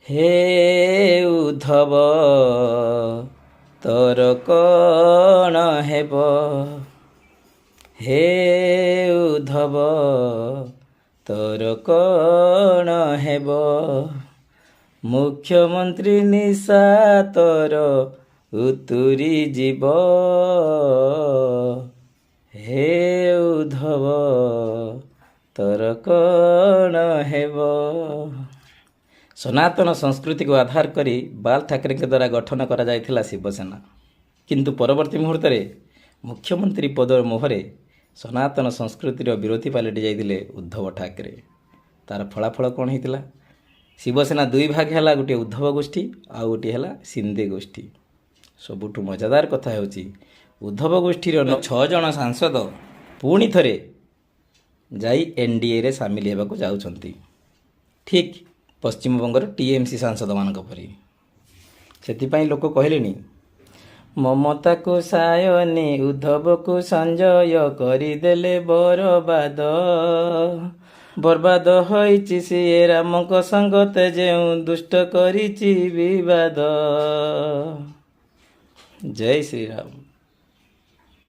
हे उद्धव तोर कण हेब, हे उद्धव तोर कण हेब, मुख्यमंत्री निशा तोर उतुरी जीव, हे उद्धव तोर कण हेब। सनातन संस्कृति को आधार करी बाल ठाकरे के द्वारा गठन करा जायथिला शिवसेना, किंतु परवर्ती मुहूर्त मुख्यमंत्री पद मोहरे सनातन संस्कृतिर विरोधी पालटि जाइथिले उद्धव ठाकरे। तार फलाफल कौन होता? शिवसेना दुई भाग है, गोटे उद्धव गोष्ठी आउ गोटे है शिंदे गोष्ठी। सबुठु मजादार कथा होची उद्धव गोष्ठीर 6 जन सांसद पुणी थरे जाई एनडीए रे सामिल हेबाकु जाउछंती, ठीक पश्चिमबंगर टीएमसी सांसद मानक परी। सेतिपाई लोक कहलेनी ममता को सायनी उद्धव को संजय करिदेले बरबाद, बर्बाद होइछि सिए रामक संगते जेउ दुष्ट करिछि विवाद। जय श्री राम।